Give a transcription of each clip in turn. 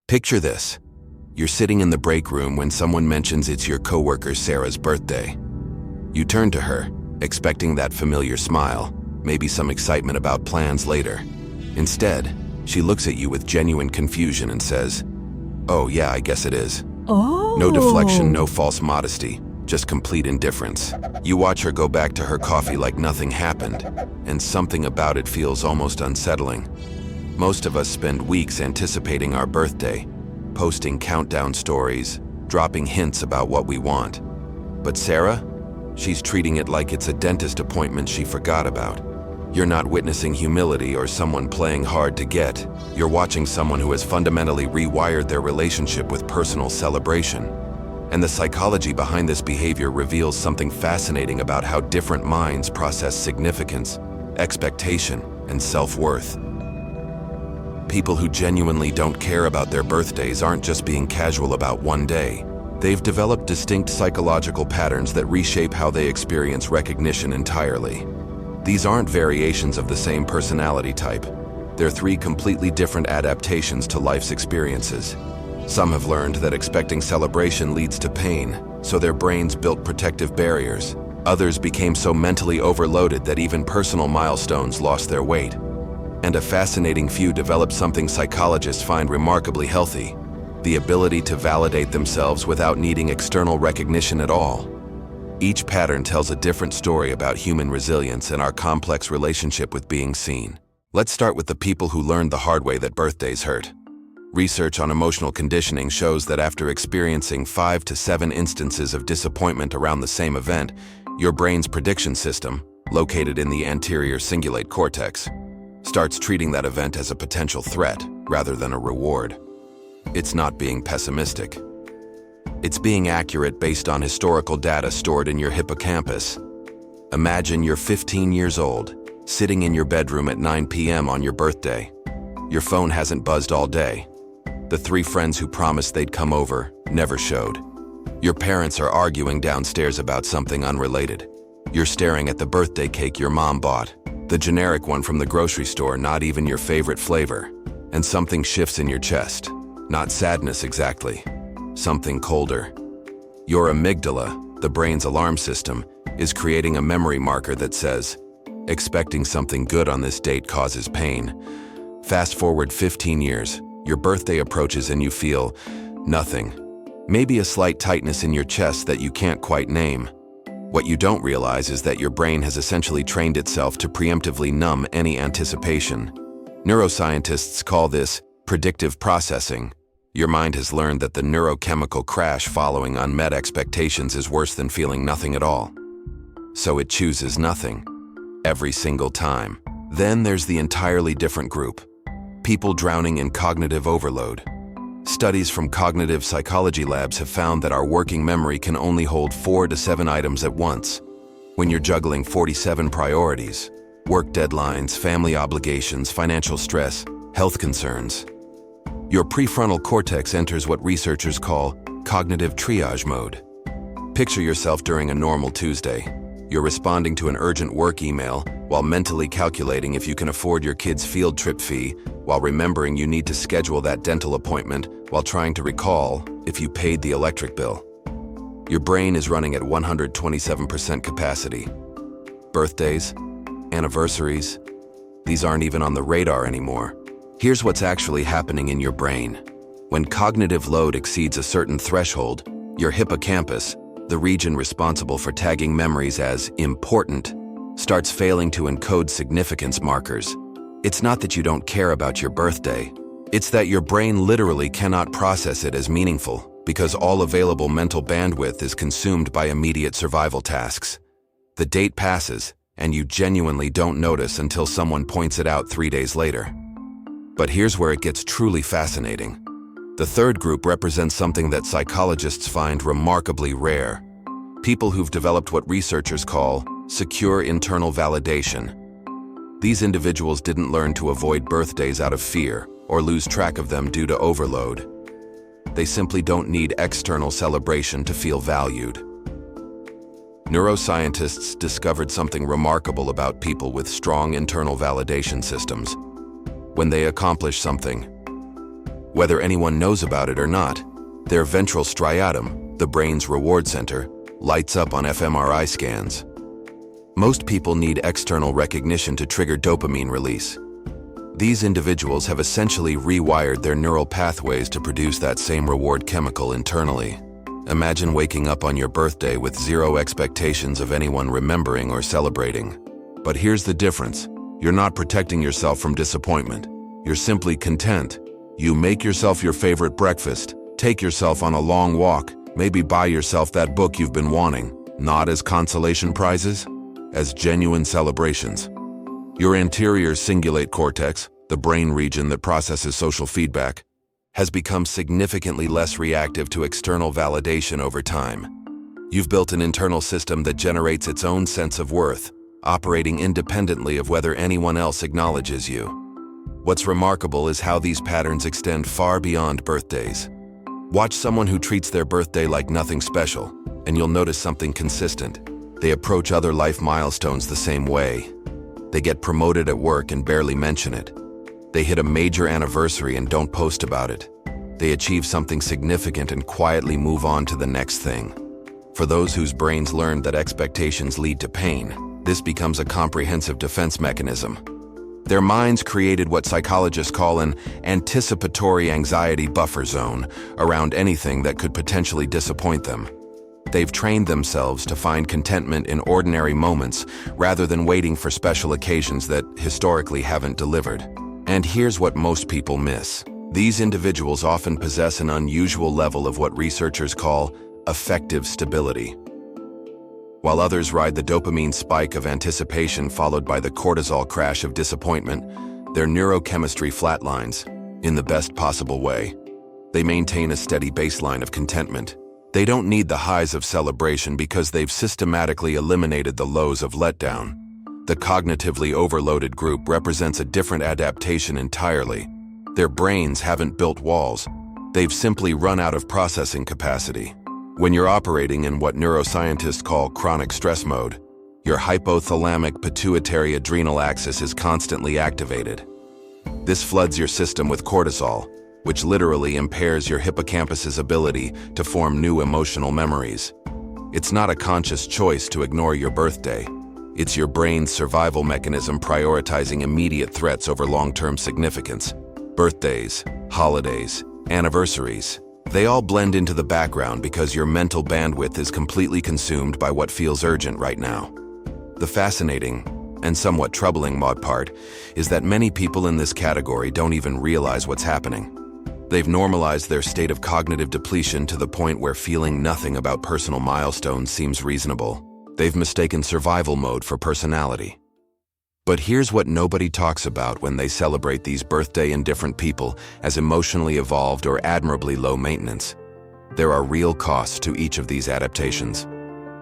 Picture this. You're sitting in the break room when someone mentions it's your coworker Sarah's birthday. You turn to her, expecting that familiar smile, maybe some excitement about plans later. Instead, she looks at you with genuine confusion and says, "Oh yeah, I guess it is." Oh. No deflection, no false modesty, just complete indifference. You watch her go back to her coffee like nothing happened, and something about it feels almost unsettling. Most of us spend weeks anticipating our birthday, posting countdown stories, dropping hints about what we want. But Sarah? She's treating it like it's a dentist appointment she forgot about. You're not witnessing humility or someone playing hard to get. You're watching someone who has fundamentally rewired their relationship with personal celebration. And the psychology behind this behavior reveals something fascinating about how different minds process significance, expectation, and self-worth. People who genuinely don't care about their birthdays aren't just being casual about one day. They've developed distinct psychological patterns that reshape how they experience recognition entirely. These aren't variations of the same personality type. They're three completely different adaptations to life's experiences. Some have learned that expecting celebration leads to pain, so their brains built protective barriers. Others became so mentally overloaded that even personal milestones lost their weight. And a fascinating few developed something psychologists find remarkably healthy: the ability to validate themselves without needing external recognition at all. Each pattern tells a different story about human resilience and our complex relationship with being seen. Let's start with the people who learned the hard way that birthdays hurt. Research on emotional conditioning shows that after experiencing 5 to 7 instances of disappointment around the same event, your brain's prediction system, located in the anterior cingulate cortex, starts treating that event as a potential threat rather than a reward. It's not being pessimistic. It's being accurate based on historical data stored in your hippocampus. Imagine you're 15 years old, sitting in your bedroom at 9 p.m. on your birthday. Your phone hasn't buzzed all day. The 3 friends who promised they'd come over never showed. Your parents are arguing downstairs about something unrelated. You're staring at the birthday cake your mom bought, the generic one from the grocery store, not even your favorite flavor. And something shifts in your chest. Not sadness exactly. Something colder. Your amygdala, the brain's alarm system, is creating a memory marker that says, expecting something good on this date causes pain. Fast forward 15 years, your birthday approaches and you feel nothing. Maybe a slight tightness in your chest that you can't quite name. What you don't realize is that your brain has essentially trained itself to preemptively numb any anticipation. Neuroscientists call this predictive processing. Your mind has learned that the neurochemical crash following unmet expectations is worse than feeling nothing at all. So it chooses nothing, every single time. Then there's the entirely different group. People drowning in cognitive overload. Studies from cognitive psychology labs have found that our working memory can only hold 4 to 7 items at once. When you're juggling 47 priorities, work deadlines, family obligations, financial stress, health concerns, your prefrontal cortex enters what researchers call cognitive triage mode. Picture yourself during a normal Tuesday. You're responding to an urgent work email while mentally calculating if you can afford your kid's field trip fee, while remembering you need to schedule that dental appointment, while trying to recall if you paid the electric bill. Your brain is running at 127% capacity. Birthdays, anniversaries, these aren't even on the radar anymore. Here's what's actually happening in your brain. When cognitive load exceeds a certain threshold, your hippocampus, the region responsible for tagging memories as important, starts failing to encode significance markers. It's not that you don't care about your birthday. It's that your brain literally cannot process it as meaningful because all available mental bandwidth is consumed by immediate survival tasks. The date passes, and you genuinely don't notice until someone points it out 3 days later. But here's where it gets truly fascinating. The third group represents something that psychologists find remarkably rare. People who've developed what researchers call secure internal validation. These individuals didn't learn to avoid birthdays out of fear or lose track of them due to overload. They simply don't need external celebration to feel valued. Neuroscientists discovered something remarkable about people with strong internal validation systems. When they accomplish something, Whether anyone knows about it or not, their ventral striatum, the brain's reward center, lights up on fMRI scans. Most people need external recognition to trigger dopamine release. These individuals have essentially rewired their neural pathways to produce that same reward chemical internally. Imagine waking up on your birthday with zero expectations of anyone remembering or celebrating. But here's the difference. You're not protecting yourself from disappointment. You're simply content. You make yourself your favorite breakfast, take yourself on a long walk, maybe buy yourself that book you've been wanting, not as consolation prizes, as genuine celebrations. Your anterior cingulate cortex, the brain region that processes social feedback, has become significantly less reactive to external validation over time. You've built an internal system that generates its own sense of worth, operating independently of whether anyone else acknowledges you. What's remarkable is how these patterns extend far beyond birthdays. Watch someone who treats their birthday like nothing special, and you'll notice something consistent. They approach other life milestones the same way. They get promoted at work and barely mention it. They hit a major anniversary and don't post about it. They achieve something significant and quietly move on to the next thing. For those whose brains learned that expectations lead to pain, this becomes a comprehensive defense mechanism. Their minds created what psychologists call an anticipatory anxiety buffer zone around anything that could potentially disappoint them. They've trained themselves to find contentment in ordinary moments rather than waiting for special occasions that historically haven't delivered. And here's what most people miss. These individuals often possess an unusual level of what researchers call affective stability. While others ride the dopamine spike of anticipation followed by the cortisol crash of disappointment, their neurochemistry flatlines, in the best possible way. They maintain a steady baseline of contentment. They don't need the highs of celebration because they've systematically eliminated the lows of letdown. The cognitively overloaded group represents a different adaptation entirely. Their brains haven't built walls. They've simply run out of processing capacity. When you're operating in what neuroscientists call chronic stress mode, your hypothalamic pituitary adrenal axis is constantly activated. This floods your system with cortisol, which literally impairs your hippocampus's ability to form new emotional memories. It's not a conscious choice to ignore your birthday. It's your brain's survival mechanism prioritizing immediate threats over long-term significance. Birthdays, holidays, anniversaries, they all blend into the background because your mental bandwidth is completely consumed by what feels urgent right now. The fascinating and somewhat troubling part is that many people in this category don't even realize what's happening. They've normalized their state of cognitive depletion to the point where feeling nothing about personal milestones seems reasonable. They've mistaken survival mode for personality. But here's what nobody talks about when they celebrate these birthday-indifferent people as emotionally evolved or admirably low maintenance. There are real costs to each of these adaptations.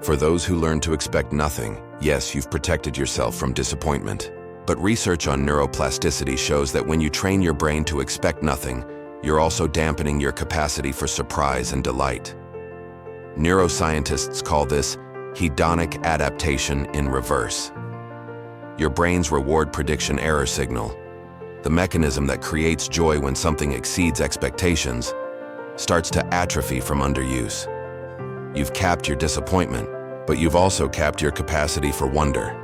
For those who learn to expect nothing, yes, you've protected yourself from disappointment. But research on neuroplasticity shows that when you train your brain to expect nothing, you're also dampening your capacity for surprise and delight. Neuroscientists call this hedonic adaptation in reverse. Your brain's reward prediction error signal, the mechanism that creates joy when something exceeds expectations, starts to atrophy from underuse. You've capped your disappointment, but you've also capped your capacity for wonder.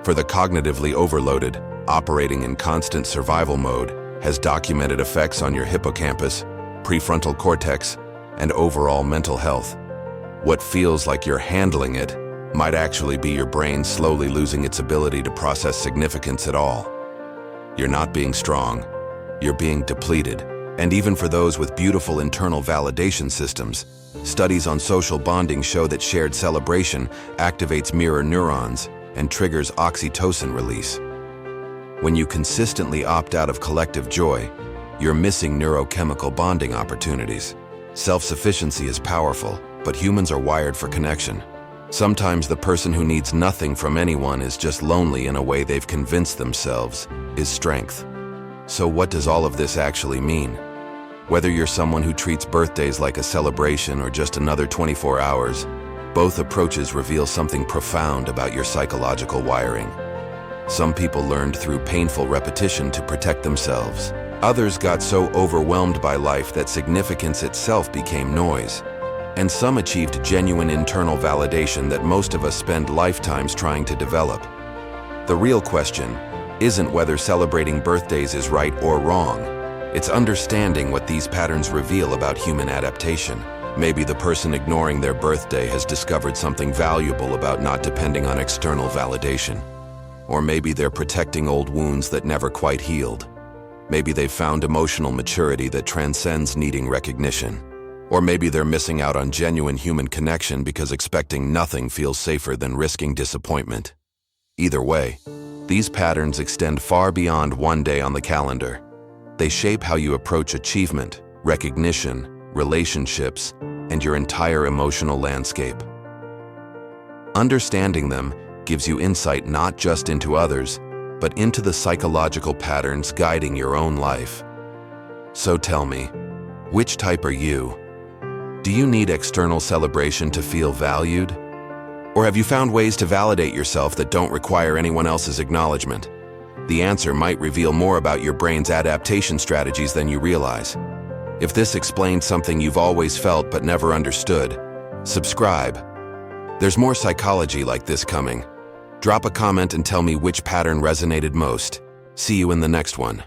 For the cognitively overloaded, operating in constant survival mode has documented effects on your hippocampus, prefrontal cortex, and overall mental health. What feels like you're handling it might actually be your brain slowly losing its ability to process significance at all. You're not being strong, you're being depleted. And even for those with beautiful internal validation systems, studies on social bonding show that shared celebration activates mirror neurons and triggers oxytocin release. When you consistently opt out of collective joy, you're missing neurochemical bonding opportunities. Self-sufficiency is powerful, but humans are wired for connection. Sometimes the person who needs nothing from anyone is just lonely in a way they've convinced themselves is strength. So what does all of this actually mean? Whether you're someone who treats birthdays like a celebration or just another 24 hours, both approaches reveal something profound about your psychological wiring. Some people learned through painful repetition to protect themselves. Others got so overwhelmed by life that significance itself became noise. And some achieved genuine internal validation that most of us spend lifetimes trying to develop. The real question isn't whether celebrating birthdays is right or wrong. It's understanding what these patterns reveal about human adaptation. Maybe the person ignoring their birthday has discovered something valuable about not depending on external validation. Or maybe they're protecting old wounds that never quite healed. Maybe they've found emotional maturity that transcends needing recognition. Or maybe they're missing out on genuine human connection because expecting nothing feels safer than risking disappointment. Either way, these patterns extend far beyond one day on the calendar. They shape how you approach achievement, recognition, relationships, and your entire emotional landscape. Understanding them gives you insight not just into others, but into the psychological patterns guiding your own life. So tell me, which type are you? Do you need external celebration to feel valued? Or have you found ways to validate yourself that don't require anyone else's acknowledgement? The answer might reveal more about your brain's adaptation strategies than you realize. If this explains something you've always felt but never understood, subscribe. There's more psychology like this coming. Drop a comment and tell me which pattern resonated most. See you in the next one.